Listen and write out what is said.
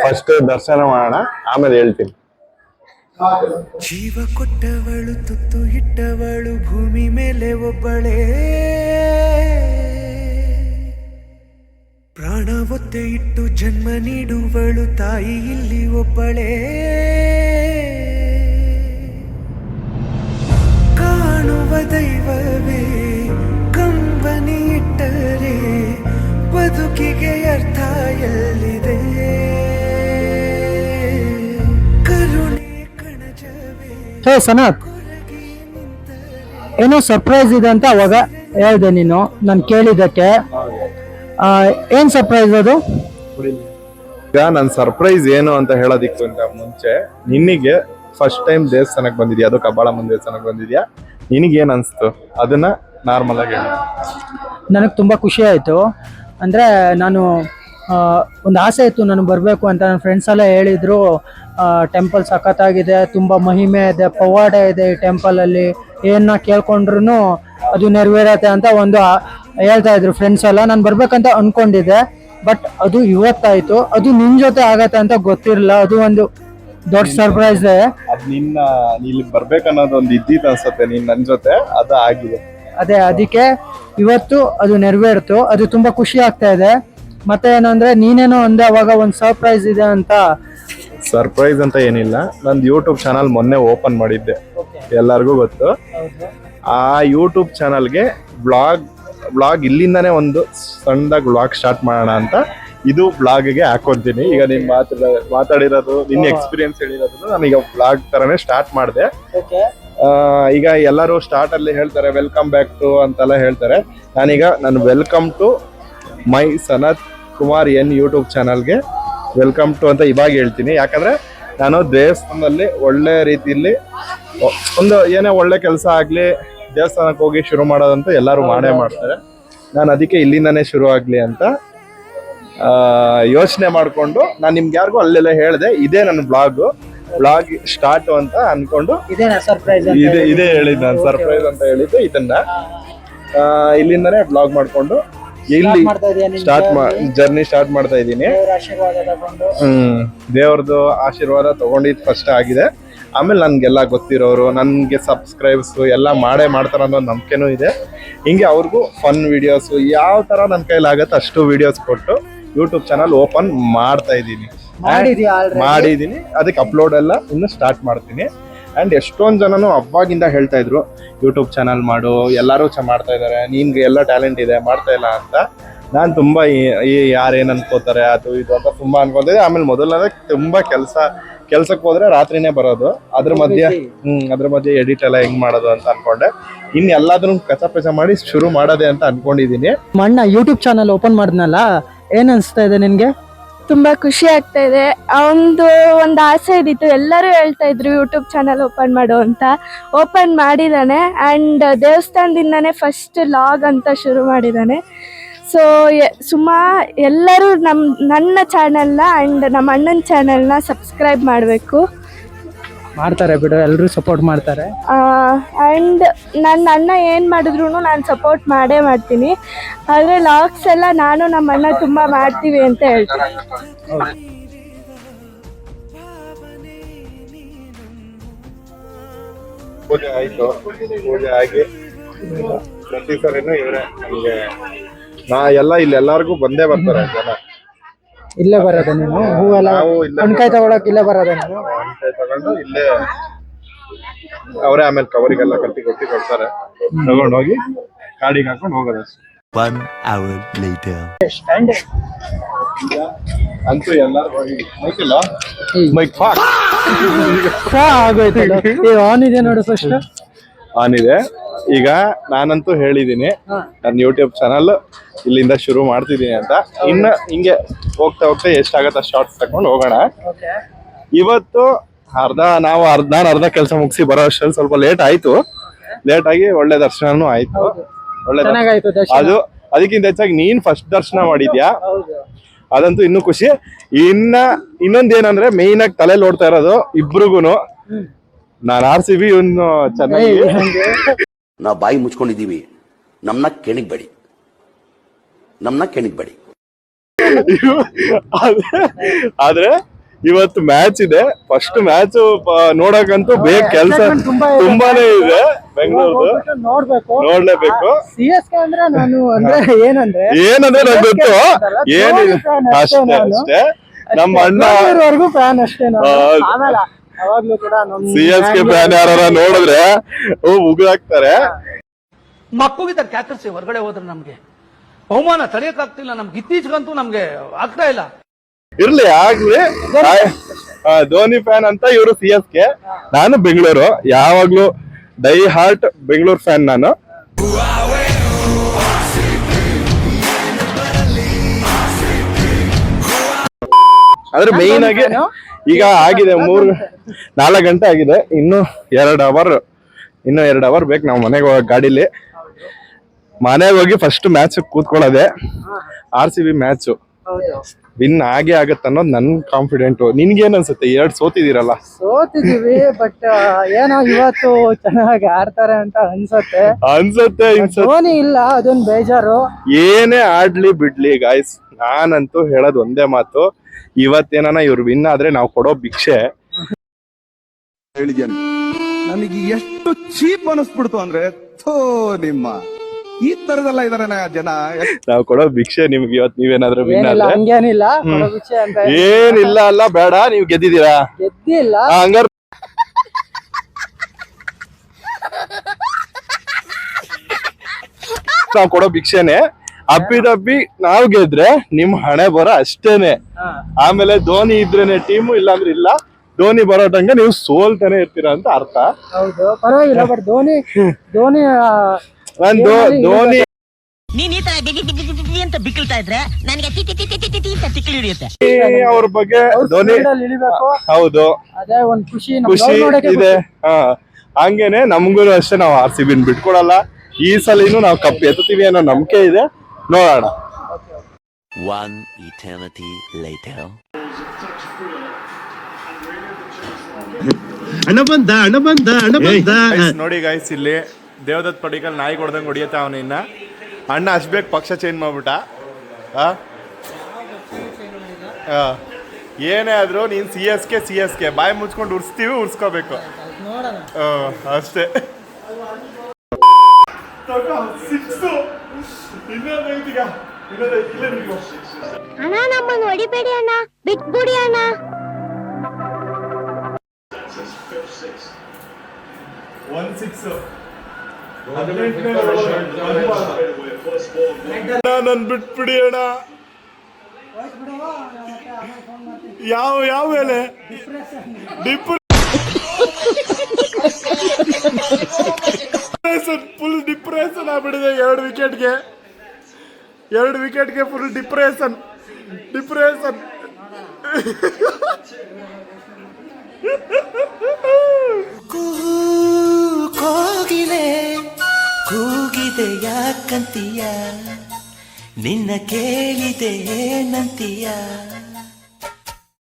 First ದರ್ಶನ ಮಾಡೋಣ, ಆಮೇಲೆ ಹೇಳ್ತೀನಿ. ಜೀವ ಕೊಟ್ಟವಳು ತುತ್ತು ಇಟ್ಟವಳು ಭೂಮಿ ಮೇಲೆ ಒಬ್ಬಳೇ, ಪ್ರಾಣ ಒತ್ತೆ ಇಟ್ಟು ಜನ್ಮ ನೀಡುವಳು ತಾಯಿ ಇಲ್ಲಿ ಒಬ್ಬಳೇ. ಕಾಣುವ ದೈವವೇ ಕಂಬನಿ ಇಟ್ಟರೆ ಬದುಕಿಗೆ ಅರ್ಥ ಎಲ್ಲಿದೆ, ಕರುಣೆ ಕಣಜವೇ. ಹೇ ಸನತ್, ಏನೋ ಸರ್ಪ್ರೈಸ್ ಇದೆ ಅಂತ ಅವಾಗ ಹೇಳ್ದೆ ನೀನು, ನಾನು ಕೇಳಿದ್ದಕ್ಕೆ. ಏನ್ ಸರ್ಪ್ರೈಸ್ ಅದು? ಈಗ ನನ್ ಸರ್ಪ್ರೈಸ್ ಏನು ಅಂತ ಹೇಳೋದಿಕ್ಕಿಂತ ಮುಂಚೆ, ನಿನಗೆ ಫಸ್ಟ್ ಟೈಮ್ ದೇವಸ್ಥಾನಕ್ಕೆ ಬಂದಿದ್ಯಾ, ಅದು ಕಬ್ಬಾಳಮ್ಮನ ದೇವಸ್ಥಾನಕ್ಕೆ ಬಂದಿದ್ಯಾ, ನಿನಗೇನು ಅನಿಸ್ತು ಅದನ್ನ ನಾರ್ಮಲ್ ಆಗಿ ಹೇಳಿ. ನನಗೆ ತುಂಬ ಖುಷಿ ಆಯಿತು. ಅಂದರೆ ನಾನು ಒಂದು ಆಸೆ ಇತ್ತು ನನಗೆ ಬರಬೇಕು ಅಂತ. ನನ್ನ ಫ್ರೆಂಡ್ಸ್ ಎಲ್ಲ ಹೇಳಿದರು, ಟೆಂಪಲ್ ಸಖತ್ತಾಗಿದೆ, ತುಂಬ ಮಹಿಮೆ ಇದೆ, ಪವಾಡ ಇದೆ ಈ ಟೆಂಪಲಲ್ಲಿ, ಏನನ್ನ ಕೇಳ್ಕೊಂಡ್ರು ಅದು ನೆರವೇರತ್ತೆ ಅಂತ ಒಂದು ಹೇಳ್ತಾ ಇದ್ರು ಫ್ರೆಂಡ್ಸ್ ಎಲ್ಲ. ನಾನು ಬರ್ಬೇಕಂತ ಅಂದ್ಕೊಂಡಿದ್ದೆ, ಬಟ್ ಅದು ಇವತ್ತಾಯಿತು. ಅದು ನಿನ್ನ ಜೊತೆ ಆಗತ್ತೆ ಅಂತ ಗೊತ್ತಿರಲಿಲ್ಲ, ಅದು ಒಂದು ದೊಡ್ಡ ಸರ್ಪ್ರೈಸ್. ಅದ್ ನಿನ್ನ ಇಲ್ಲಿ ಬರ್ಬೇಕನ್ನೋದು ಒಂದು ಇದ್ದಿತ್ತು ಅನ್ಸುತ್ತೆ, ನೀನ್ ನನ್ ಜೊತೆ ಅದು ಆಗಿದೆ. ಅದೇ ಅದಕ್ಕೆ ಇವತ್ತು ಅದು ನೆರವೇರ್ತು, ಅದು ತುಂಬಾ ಖುಷಿ ಆಗ್ತಾ ಇದೆ. ಮತ್ತೆ ಏನಂದ್ರೆ ನೀನೇನೋ ಅಂದೆ ಅವಾಗ ಒಂದು ಸರ್ಪ್ರೈಸ್ ಇದೆ ಅಂತ. ಸರ್ಪ್ರೈಸ್ ಅಂತ ಏನಿಲ್ಲ, ನಂದು ಯೂಟ್ಯೂಬ್ ಚಾನಲ್ ಮೊನ್ನೆ ಓಪನ್ ಮಾಡಿದ್ದೆ, ಎಲ್ಲರಿಗೂ ಗೊತ್ತು. ಆ ಯೂಟ್ಯೂಬ್ ಚಾನಲ್ಗೆ ಬ್ಲಾಗ್ ಇಲ್ಲಿಂದಾನೇ ಒಂದು ಸಣ್ಣದಾಗಿ ಬ್ಲಾಗ್ ಸ್ಟಾರ್ಟ್ ಮಾಡೋಣ ಅಂತ ಇದು ಬ್ಲಾಗ್ಗೆ ಹಾಕೊಂತೀನಿ. ಈಗ ನೀನ್ ಮಾತಾಡಿರೋದು, ನಿನ್ನ ಎಕ್ಸ್ಪೀರಿಯನ್ಸ್ ಹೇಳಿರೋದು ನಾನೀಗ ಬ್ಲಾಗ್ ತರನೇ ಸ್ಟಾರ್ಟ್ ಮಾಡಿದೆ. ಈಗ ಎಲ್ಲರೂ ಸ್ಟಾರ್ಟ್ ಅಲ್ಲಿ ಹೇಳ್ತಾರೆ ವೆಲ್ಕಮ್ ಬ್ಯಾಕ್ ಟು ಅಂತೆಲ್ಲ ಹೇಳ್ತಾರೆ. ನಾನೀಗ welcome to my Sanath Kumar N YouTube ಚಾನಲ್ಗೆ ವೆಲ್ಕಮ್ ಟು ಅಂತ ಇವಾಗ ಹೇಳ್ತೀನಿ. ಯಾಕಂದ್ರೆ ನಾನು ದೇವಸ್ಥಾನದಲ್ಲಿ ಒಳ್ಳೆ ರೀತಿಯಲ್ಲಿ ಒಂದು ಏನೇ ಒಳ್ಳೆ ಕೆಲಸ ಆಗ್ಲಿ ದೇವಸ್ಥಾನಕ್ಕೆ ಹೋಗಿ ಶುರು ಮಾಡೋದಂತೂ ಎಲ್ಲರೂ ಮಾಡೇ ಮಾಡ್ತಾರೆ. ನಾನು ಅದಕ್ಕೆ ಇಲ್ಲಿಂದಾನೇ ಶುರು ಆಗ್ಲಿ ಅಂತ ಯೋಚನೆ ಮಾಡ್ಕೊಂಡು ನಾನು ನಿಮ್ಗೆ ಯಾರಿಗೂ ಅಲ್ಲೆಲ್ಲ ಹೇಳಿದೆ, ಇದೇ ನನ್ನ ಬ್ಲಾಗ್ ಸ್ಟಾರ್ಟ್ ಅಂತ ಅನ್ಕೊಂಡು ಇದೇ ಹೇಳಿದ್ದು ನಾನು, ಸರ್ಪ್ರೈಸ್ ಅಂತ ಹೇಳಿದ್ದು ಇದನ್ನ. ಇಲ್ಲಿಂದಾನೇ ಬ್ಲಾಗ್ ಮಾಡ್ಕೊಂಡು ಇಲ್ಲಿ ಜರ್ನಿ ಸ್ಟಾರ್ಟ್ ಮಾಡ್ತಾ ಇದ್ದೀನಿ. ದೇವ್ರದ್ದು ಆಶೀರ್ವಾದ ತಗೊಂಡಿದ್ದು ಫಸ್ಟ್ ಆಗಿದೆ. ಆಮೇಲೆ ನನ್ಗೆಲ್ಲ ಗೊತ್ತಿರೋರು, ನನ್ಗೆ ಸಬ್ಸ್ಕ್ರೈಬ್ಸ್ ಎಲ್ಲ ಮಾಡ್ತಾರ ಅನ್ನೋ ನಂಬಿಕೆನೂ ಇದೆ. ಹಿಂಗೆ ಅವ್ರಿಗೂ ಫನ್ ವಿಡಿಯೋಸ್ ಯಾವ ತರ ನನ್ನ ಕೈಲಾಗತ್ತೆ ಅಷ್ಟು ವಿಡಿಯೋಸ್ ಕೊಟ್ಟು ಯೂಟ್ಯೂಬ್ ಚಾನಲ್ ಓಪನ್ ಮಾಡ್ತಾ ಇದ್ದೀನಿ, ಮಾಡಿದೀನಿ. ಅದಕ್ಕೆ ಅಪ್ಲೋಡ್ ಎಲ್ಲ ಇನ್ನು ಸ್ಟಾರ್ಟ್ ಮಾಡ್ತೀನಿ. ಅಂಡ್ ಎಷ್ಟೊಂದು ಜನನು ಅವಾಗಿಂದ ಹೇಳ್ತಾ ಇದ್ರು ಯೂಟ್ಯೂಬ್ ಚಾನಲ್ ಮಾಡು, ಎಲ್ಲರೂ ಮಾಡ್ತಾ ಇದಾರೆ, ನಿನ್ಗೆ ಎಲ್ಲ ಟ್ಯಾಲೆಂಟ್ ಇದೆ ಮಾಡ್ತಾ ಇಲ್ಲ ಅಂತ. ನಾನು ತುಂಬಾ ಯಾರೇನ್ ಅನ್ಕೋತಾರೆ ಅದು ಇದು ಅಂತ ತುಂಬಾ ಅನ್ಕೊಂತಿದ್ದೆ. ಆಮೇಲೆ ಮೊದಲನೇ ತುಂಬಾ ಕೆಲ್ಸಕ್ಕೆ ಹೋದ್ರೆ ರಾತ್ರಿನೇ ಬರೋದು, ಅದ್ರ ಮಧ್ಯೆ ಎಡಿಟ್ ಎಲ್ಲ ಹೆಂಗ್ ಮಾಡೋದು ಅಂತ ಅನ್ಕೊಂಡೆ. ಇನ್ ಎಲ್ಲಾದ್ರೂ ಕಚಪಚ ಮಾಡಿ ಶುರು ಮಾಡೋದೆ ಅಂತ ಅನ್ಕೊಂಡಿದೀನಿ. ಮಣ್ಣ ಯೂಟ್ಯೂಬ್ ಚಾನಲ್ ಓಪನ್ ಮಾಡಿದ್ನಲ್ಲ, ಏನ್ ಅನ್ಸ್ತಾ ಇದೆ ನಿನ್ಗೆ? ತುಂಬಾ ಖುಷಿ ಆಗ್ತಾ ಇದೆ. ಒಂದು ಆಸೆ ಇದ್ದಿತ್ತು, ಎಲ್ಲರೂ ಹೇಳ್ತಾ ಇದ್ರು ಯೂಟ್ಯೂಬ್ ಚಾನಲ್ ಓಪನ್ ಮಾಡು ಅಂತ. ಓಪನ್ ಮಾಡಿದಾನೆ ಅಂಡ್ ದೇವಸ್ಥಾನದಿಂದಾನೆ ಫಸ್ಟ್ ಲಾಗ್ ಅಂತ ಶುರು ಮಾಡಿದಾನೆ. ಸೊ ಎಲ್ಲರೂ ನನ್ನ ಚಾನಲ್ನ ಅಂಡ್ ನಮ್ಮ ಅಣ್ಣನ ಚಾನಲ್ನ ಸಬ್ಸ್ಕ್ರೈಬ್ ಮಾಡಬೇಕು. ಮಾಡ್ತಾರೆ ಬಿಡು, ಎಲ್ಲರೂ ಸಪೋರ್ಟ್ ಮಾಡ್ತಾರೆ. ಆ್ಯಂಡ್ ನನ್ನ ಅಣ್ಣ ಏನು ಮಾಡಿದ್ರು ನಾನು ಸಪೋರ್ಟ್ ಮಾಡೇ ಮಾಡ್ತೀನಿ. ಆದರೆ ಲಾಗ್ಸ್ ಎಲ್ಲ ನಾನು ನಮ್ಮ ಅಣ್ಣ ತುಂಬ ಮಾಡ್ತೀವಿ ಅಂತ ಹೇಳ್ತೀನಿ. ಪೂಜೆ ಆಯ್ತು, ಪೂಜೆ ಆಗಿ ಪ್ರತಿ ಸರಿನೂ ಇವರೇ ನಮಗೆ ಎಲ್ಲರಿಗೂ ಬಂದೇ ಬರ್ತಾರೆ ಜನ. ಇಲ್ಲೇ ಬರೋದ ನೀನು? ಹೂವೆಲ್ಲ ಹಣ್ಕಾಯಿ ತಗೊಳಕ್ ಇಲ್ಲೇ ಬರೋದ ನೀನು? ಹಣ್ಕಾಯಿ ತಗೊಂಡು ಇಲ್ಲೇ ಅವರೇ ಆಮೇಲೆ ಕವರಿಗೆಲ್ಲ ಕಟ್ಟಿ ಕೊಡ್ತಾರೆ, ತಗೊಂಡು ಹೋಗಿ ಗಾಡಿಗೆ ಹಾಕೊಂಡು ಹೋಗೋದು. 1 hour later. ಅಂತೂ ಎಲ್ಲರೂ ಮೈಕಿಲ್ಲ, ಮೈಕ್ ಆನ್ ಇದೆ ನೋಡು, ಫಸ್ಟ್ ಆನ್ ಇದೆ. ಈಗ ನಾನಂತೂ ಹೇಳಿದೀನಿ ನನ್ನ ಯೂಟ್ಯೂಬ್ ಚಾನಲ್ ಇಲ್ಲಿಂದ ಶುರು ಮಾಡ್ತಿದ್ದೀನಿ ಅಂತ. ಇನ್ನ ಹಿಂಗೆ ಹೋಗ್ತಾ ಎಷ್ಟಾಗತ್ತ ಶಾರ್ಟ್ಸ್ ತಕೊಂಡು ಹೋಗೋಣ. ಇವತ್ತು ನಾನು ಅರ್ಧ ಕೆಲಸ ಮುಗಿಸಿ ಬರೋ ಅಷ್ಟರಲ್ಲಿ ಸ್ವಲ್ಪ ಲೇಟ್ ಆಗಿ ಒಳ್ಳೆ ದರ್ಶನನೂ ಆಯ್ತು. ಒಳ್ಳೆ ಅದು ಅದಕ್ಕಿಂತ ಹೆಚ್ಚಾಗಿ ನೀನ್ ಫಸ್ಟ್ ದರ್ಶನ ಮಾಡಿದ್ಯಾ, ಅದಂತೂ ಇನ್ನೂ ಖುಷಿ. ಇನ್ನೊಂದೇನಂದ್ರೆ ಮೇಯ್ನ್ ಆಗಿ ತಲೆಯಲ್ಲಿ ಓಡ್ತಾ ಇರೋದು ಇಬ್ರಿಗೂನು, ನಾನು RCB ಇವನು ಚೆನ್ನಾಗಿ ನಾವು ಬಾಯಿ ಮುಚ್ಕೊಂಡಿದೀವಿ, ನಮ್ಮನ್ನ ಕೆಣಕ್ಬೇಡಿ. ನಮ್ಮನ್ನ ಕೆಣಕ್ಬೇಡಿ. ಆದ್ರೆ ಇವತ್ತು ಮ್ಯಾಚ್ ಇದೆ. ಫಸ್ಟ್ ಮ್ಯಾಚ್ ನೋಡಕ್ಕಂತೂ ಬೇಗ ಕೆಲಸ ತುಂಬಾನೇ ಇದೆ. ಬೆಂಗಳೂರು ನೋಡ್ಲೇಬೇಕು. CSK ಅಂದ್ರೆ ನಾನು ಅಂದ್ರೆ ಏನಂದ್ರೆ ನಂಗೆ ಗೊತ್ತು. ಏನಿದೆ ಅಷ್ಟೇ ನಮ್ಮ ಅಣ್ಣವರೆಗೂ ಫ್ಯಾನ್ ಅಷ್ಟೇ. ಆಮೇಲೆ ಯಾವಾಗ್ಲೂ ಕೂಡ CSK ಫ್ಯಾನ್ ಯಾರ ನೋಡಿದ್ರೆ ಉಗುರಾಗ್ತಾರೆ. ಮಕ್ಕಳಿದ್ದಾರೆ ಕ್ಯಾಕರ್ಸಿ ಹೊರಗಡೆ ಹೋದ್ರೆ ನಮ್ಗೆ ಬಹುಮಾನ ತಡೆಯಕ್ಕಾಗ್ತಿಲ್ಲ. ನಮ್ಗೆ ಇತ್ತೀಚೆಗಂತೂ ನಮ್ಗೆ ಆಗ್ತಾ ಇಲ್ಲ. ಇರ್ಲಿ ಆಗ್ಲಿ. ಧೋನಿ ಫ್ಯಾನ್ ಅಂತ ಇವರು CSK, ನಾನು ಬೆಂಗಳೂರು. ಯಾವಾಗ್ಲೂ ಡೈ ಹಾರ್ಟ್ ಬೆಂಗಳೂರು ಫ್ಯಾನ್ ನಾನು. ಆದ್ರೆ ಮೇನ್ ಆಗಿ ಈಗ ಆಗಿದೆ 4 ಗಂಟೆ ಆಗಿದೆ. ಇನ್ನು 2 ಅವರ್ ಬೇಕು ನಾವು ಮನೆಗೆ ಹೋಗಕ್. ಗಾಡಿಲಿ ಮನೆಗೆ ಹೋಗಿ ಫಸ್ಟ್ ಮ್ಯಾಚ್ ಕೂತ್ಕೊಳ್ಳೋದೆ. RCB ಮ್ಯಾಚ್ ವಿನ್ ಆಗೇ ಆಗತ್ತೆ ಅನ್ನೋದು ನನ್ ಕಾನ್ಫಿಡೆಂಟ್. ನಿನ್ಗೇನ್ ಅನ್ಸುತ್ತೆ? 2 ಸೋತಿದೀರಲ್ಲ? ಸೋತಿದೀವಿ, ಬಟ್ ಏನೋ ಇವತ್ತು ಚೆನ್ನಾಗಿ ಆಡ್ತಾರೆ ಅಂತ ಅನ್ಸತ್ತೆ. ಧೋನಿ ಇಲ್ಲ, ಅದೊಂದು ಬೇಜಾರು. ಏನೇ ಆಡ್ಲಿ ಬಿಡ್ಲಿ ಗಾಯ್ಸ್, ನಾನಂತೂ ಹೇಳೋದು ಒಂದೇ ಮಾತು, ಇವತ್ತೇನ ಇವ್ರು ವಿನ್ ಆದ್ರೆ ನಾವು ಕೊಡೋ ಭಿಕ್ಷೆ. ಹೇಳಿದ್ಯಾನೆ ನನಗೆ ಎಷ್ಟು ಚೀಪ್ ಅನಿಸ್ಬಿಡ್ತು ಅಂದ್ರೆ, ಥೋ ನಿಮ್ಮ ಈ ತರದೆಲ್ಲ ಇದಾರೆ ಜನ. ನಾವು ಕೊಡೋ ಭಿಕ್ಷೆ ನಿಮ್ಗೆ ಇವತ್ತು ನೀವೇನಾದ್ರೂ ವಿನ್ ಆದ್ರೆ. ಹಂಗೇನಿಲ್ಲ, ಕೊಡೋ ಭಿಕ್ಷೆ ಅಂತ ಏನಿಲ್ಲ ಅಲ್ಲ, ಬೇಡ ನೀವು ಗೆದ್ದಿದ್ದೀರಾ. ಗೆದ್ದಿಲ್ಲ ಹಂಗಾರ ನಾವು ಕೊಡೋ ಭಿಕ್ಷೆನೆ. ಅಪ್ಪಿದಪ್ಪಿ ನಾವು ಗೆದ್ರೆ ನಿಮ್ ಹಣೆ ಬರ ಅಷ್ಟೇನೆ. ಆಮೇಲೆ ಧೋನಿ ಇದ್ರೇನೆ ಟೀಮು, ಇಲ್ಲಾಂದ್ರೆ ಇಲ್ಲ. ಧೋನಿ ಬರೋ ತನಕ ನೀವು ಸೋಲ್ತಾನೆ ಇರ್ತೀರಾ ಅಂತ ಅರ್ಥ. ಹೌದು, ಪರವಾಗಿಲ್ಲ. ಬಟ್ ಧೋನಿ ಧೋನಿ ನೀನ್ ಈ ತರ ಅಂತ ಬಿಕ್ಕಳ್ತಾ ಇದ್ರೆ ನನಗೆ ತಿಕ್ಕಿ ಹಿಡಿಯುತ್ತೆ. ಅವ್ರ ಬಗ್ಗೆ ಧೋನಿ ಹೌದು, ಅದೇ ಒಂದ್ ಖುಷಿ ಇದೆ. ಹಂಗೇನೆ ನಮ್ಗೂ ಅಷ್ಟೇ, ನಾವು RCB ಬಿಟ್ಕೊಡಲ್ಲ. ಈ ಸಲಿನೂ ನಾವು ಕಪ್ ಎತ್ತೀವಿ ಅನ್ನೋ ನಂಬಿಕೆ ಇದೆ. ನೋಡೋಣ. One eternity later. ನೋಡಿ ಗೈಸ್, ಇಲ್ಲಿ ದೇವದತ್ ಪಡಿಕಲ್ ನಾಯಿ ಕೊಡ್ದಂಗೆ ಹೊಡಿಯತ್ತ ಅವನ. ಇನ್ನ ಅಣ್ಣ ಅಷ್ಟ್ಬೇಕು ಪಕ್ಷ ಚೇಂಜ್ ಮಾಡ್ಬಿಟ್ಟ. ಏನೇ ಆದ್ರೂ ನೀನ್ CSK ಬಾಯಿ ಮುಚ್ಕೊಂಡು ಉರ್ಸ್ಕೋಬೇಕು ಅಷ್ಟೇ. ಅಣ್ಣ ನಮ್ಮನ್ನು ಹೊಡಿಬೇಡಿ ಅಣ್ಣ, ಬಿಟ್ಬಿಡಿ ಅಣ್ಣ. ನನ್ ಬಿಟ್ಬಿಡಿ ಅಣ್ಣ. ಯಾವ ಮೇಲೆ ಫುಲ್ ಡಿಪ್ರೆಷನ್ ಆಗ್ಬಿಟ್ಟಿದೆ. 2 ವಿಕೆಟ್ಗೆ ಫುಲ್ ಡಿಪ್ರೆಷನ್. ಕೋಗಿಲೆ ಕೂಗಿದೆ ಯಾಕಂತೀಯ, ನಿನ್ನ ಕೇಳಿದೆ ಏನಂತೀಯ.